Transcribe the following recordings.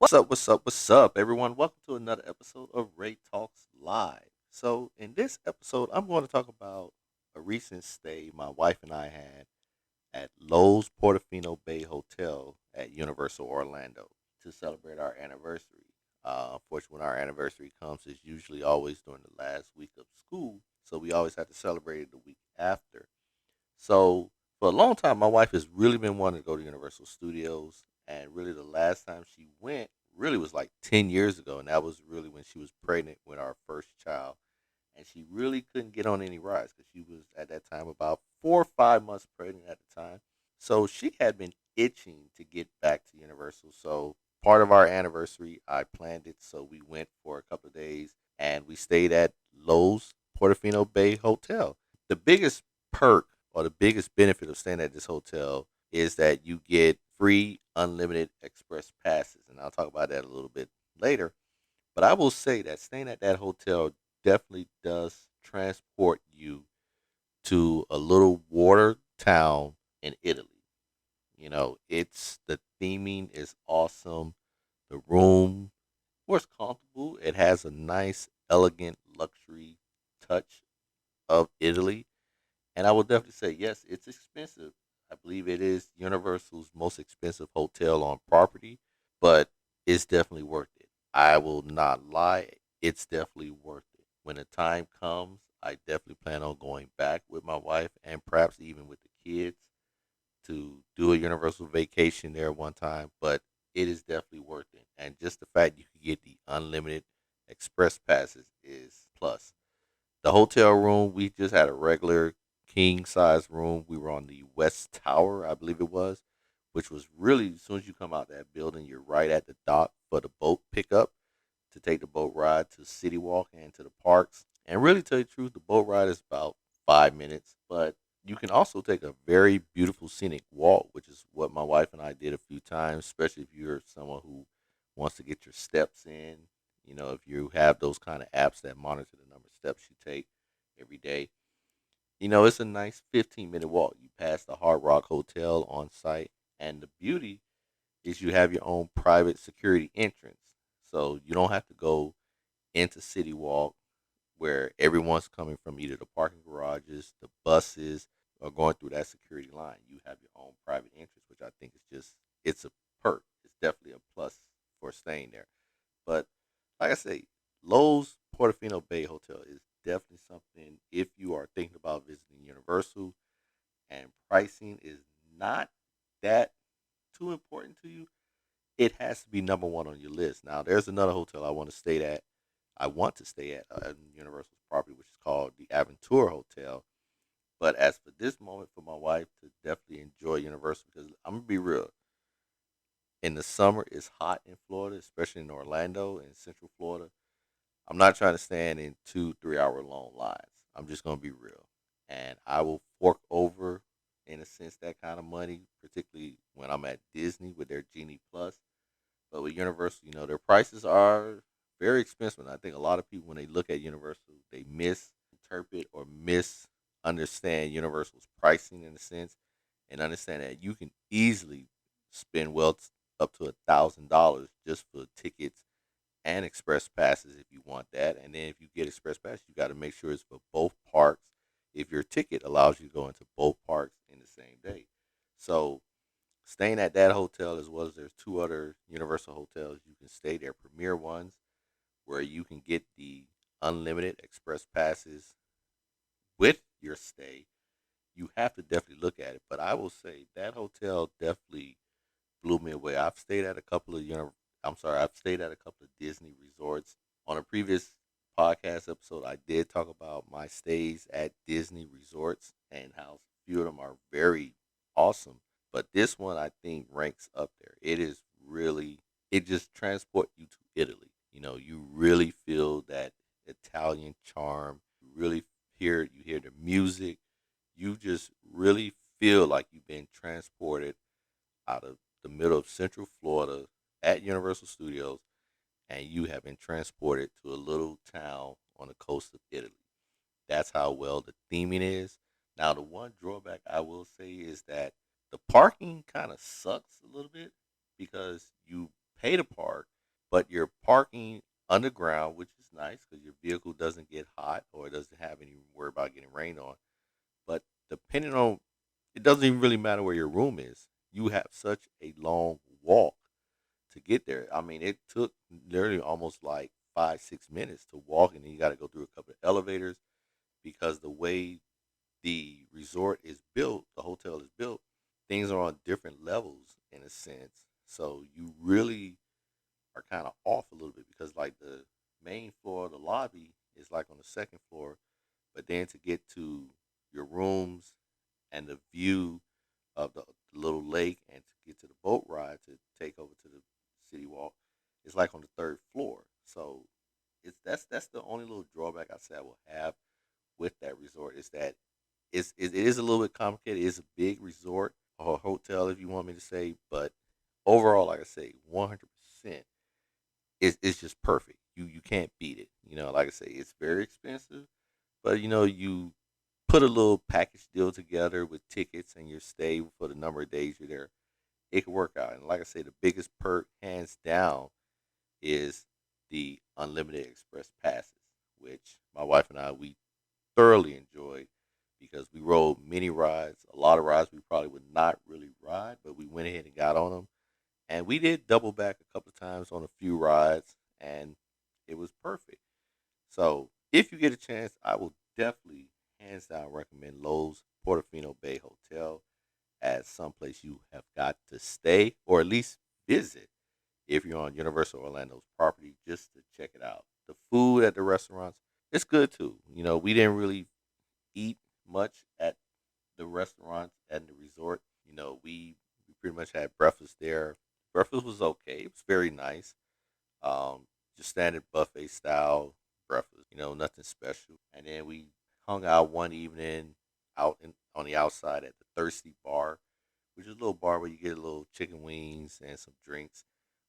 What's up, everyone? Welcome to another episode of Ray Talks Live. So, in this episode, I'm going to talk about a recent stay my wife and I had at Loews Portofino Bay Hotel at Universal Orlando to celebrate our anniversary. Unfortunately, when our anniversary comes, it's usually always during the last week of school, so we always have to celebrate it the week after. So for a long time, my wife has really been wanting to go to Universal Studios, and really the last time she went really was like 10 years ago, and that was really when she was pregnant with our first child, and she really couldn't get on any rides because she was at that time about 4 or 5 months pregnant at the time. So she had been itching to get back to Universal. So part of our anniversary, I planned it, so we went for a couple of days, and we stayed at Lowe's Portofino Bay Hotel. The biggest perk or the biggest benefit of staying at this hotel is that you get free unlimited express passes, and I'll talk about that a little bit later. But I will say that staying at that hotel definitely does transport you to a little water town in Italy. It's the theming is awesome. The room was comfortable. It has a nice, elegant, luxury touch of Italy. And I will definitely say, yes, it's expensive. I believe it is Universal's most expensive hotel on property, but it's definitely worth it. I will not lie. It's definitely worth it. When the time comes, I definitely plan on going back with my wife and perhaps even with the kids to do a Universal vacation there one time, but it is definitely worth it. And just the fact you can get the unlimited express passes is plus. The hotel room, we just had a regular king size room. We were on the West Tower, I believe it was, which was really, as soon as you come out that building, you're right at the dock for the boat pickup to take the boat ride to City Walk and to the parks. And really, tell you the truth, the boat ride is about 5 minutes, but you can also take a very beautiful scenic walk, which is what my wife and I did a few times, especially if you're someone who wants to get your steps in. If you have those kind of apps that monitor the number of steps you take every day, it's a nice 15-minute walk. You pass the Hard Rock Hotel on site, and the beauty is you have your own private security entrance. So you don't have to go into City Walk where everyone's coming from either the parking garages, the buses, or going through that security line. You have your own private entrance, which I think is it's a perk. It's definitely a plus for staying there. But like I say, Lowe's Portofino Bay Hotel is definitely something if you are thinking about visiting Universal and pricing is not that too important to you, it has to be number one on your list. Now, there's another hotel I want to stay at. I want to stay at Universal's property, which is called the Aventura Hotel. But as for this moment, for my wife to definitely enjoy Universal, because I'm gonna be real, in the summer it's hot in Florida, especially in Orlando and Central Florida. I'm not trying to stand in 2 3 hour long lines. I'm just gonna be real, and I will fork over, in a sense, that kind of money, particularly when I'm at Disney with their Genie Plus. But with Universal, their prices are very expensive. And I think a lot of people, when they look at Universal, they misinterpret or misunderstand Universal's pricing in a sense, and understand that you can easily spend up to $1,000 just for tickets and express passes if you want that. And then if you get express pass, you got to make sure it's for both parks. If your ticket allows you to go into both parks in the same day, so staying at that hotel as well as there's two other Universal hotels you can stay there, premier ones where you can get the unlimited express passes with your stay. You have to definitely look at it. But I will say that hotel definitely blew me away. I've stayed at a couple of Disney resorts. On a previous podcast episode, I did talk about my stays at Disney resorts and how few of them are very awesome. But this one I think ranks up there. It just transports you to Italy. You really feel that Italian charm. You hear the music. You just really feel like you've been transported out of the middle of Central Florida at Universal Studios, and you have been transported to a little town on the coast of Italy. That's how well the theming is. Now, the one drawback I will say is that the parking kind of sucks a little bit because you pay to park, but you're parking underground, which is nice because your vehicle doesn't get hot or it doesn't have any worry about getting rained on. But depending on, it doesn't even really matter where your room is. You have such a long walk to get there. I mean, it took literally almost like 5, 6 minutes to walk, and then you got to go through a couple of elevators because the way the resort is built, the hotel is built, things are on different levels in a sense. So you really are kind of off a little bit because like the main floor of the lobby is like on the second floor, but then to get to your rooms and the view of the little lake and to get to the boat ride to take over to the city walk, it's like on the third floor. So it's that's the only little drawback I say I will have with that resort is that it is a little bit complicated. It's a big resort or hotel if you want me to say, but overall, like I say, 100%, it's just perfect. You can't beat it. Like I say, it's very expensive, but you put a little package deal together with tickets and your stay for the number of days you're there. It can work out. And like I say, the biggest perk, hands down, is the unlimited express passes, which my wife and I we thoroughly enjoyed because we rode many rides, a lot of rides we probably would not really ride, but we went ahead and got on them. And we did double back a couple of times on a few rides, and it was perfect. So if you get a chance, I will definitely, hands down, recommend Lowe's Portofino Bay Hotel as someplace you have got to stay or at least visit if you're on Universal Orlando's property just to check it out. The food at the restaurants, it's good too. We didn't really eat much at the restaurants and the resort. We pretty much had breakfast there. Breakfast was okay. It was very nice. Um, just standard buffet style breakfast. Nothing special. And then we hung out one evening on the outside at the Thirsty Bar, which is a little bar where you get a little chicken wings and some drinks,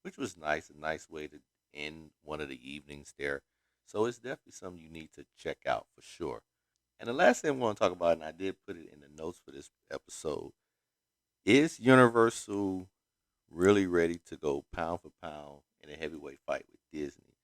which was nice. A nice way to end one of the evenings there. So it's definitely something you need to check out for sure. And the last thing I want to talk about, and I did put it in the notes for this episode, is Universal really ready to go pound for pound in a heavyweight fight with Disney?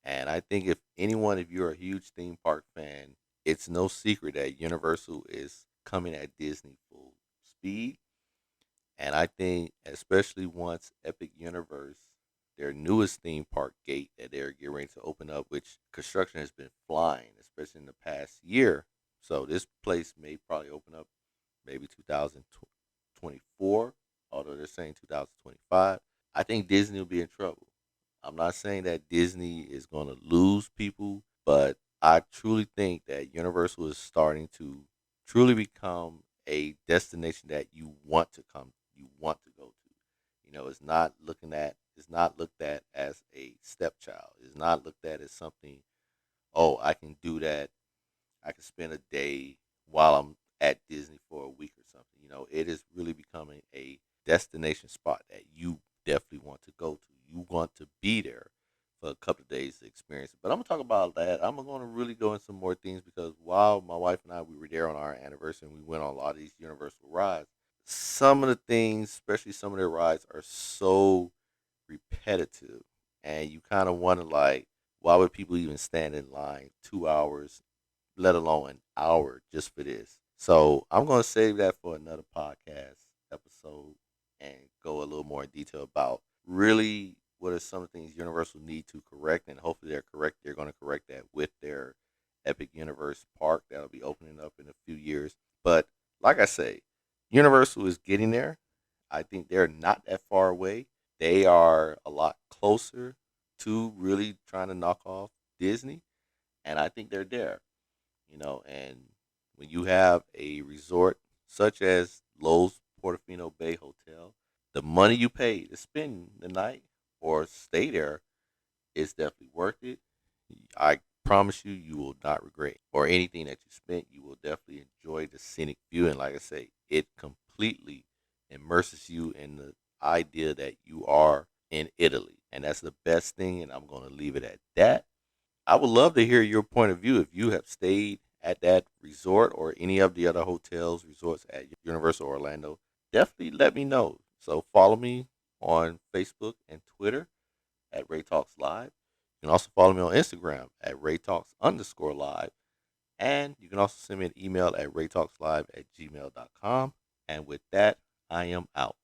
And I think if you're a huge theme park fan, it's no secret that Universal is coming at Disney full speed. And I think, especially once Epic Universe, their newest theme park gate that they're getting ready to open up, which construction has been flying, especially in the past year. So this place may probably open up maybe 2024, although they're saying 2025. I think Disney will be in trouble. I'm not saying that Disney is going to lose people, but I truly think that Universal is starting to truly become a destination that you want to go to. It's not looked at as a stepchild. It's not looked at as something, oh, I can do that. I can spend a day while I'm at Disney for a week or something. It is really becoming a destination spot that you definitely want to go to. You want to be there for a couple of days to experience it. But I'm gonna talk about that. I'm gonna really go into some more things because while my wife and I we were there on our anniversary and we went on a lot of these Universal rides, some of the things, especially some of their rides, are so repetitive, and you kind of wonder like, why would people even stand in line 2 hours, let alone an hour, just for this? So I'm gonna save that for another podcast episode and go a little more in detail about really what are some things Universal need to correct, and hopefully they're correct. They're going to correct that with their Epic Universe park that'll be opening up in a few years. But like I say, Universal is getting there. I think they're not that far away. They are a lot closer to really trying to knock off Disney, and I think they're there. And when you have a resort such as Lowe's Portofino Bay Hotel, the money you pay to spend the night or stay there is definitely worth it. I promise you, you will not regret or anything that you spent. You will definitely enjoy the scenic view, and like I say, it completely immerses you in the idea that you are in Italy, and that's the best thing. And I'm going to leave it at that. I would love to hear your point of view if you have stayed at that resort or any of the other hotels, resorts at Universal Orlando. Definitely let me know. So follow me on Facebook and Twitter at Ray Talks Live. You can also follow me on Instagram at RayTalks_live. And you can also send me an email at raytalkslive@gmail.com. And with that, I am out.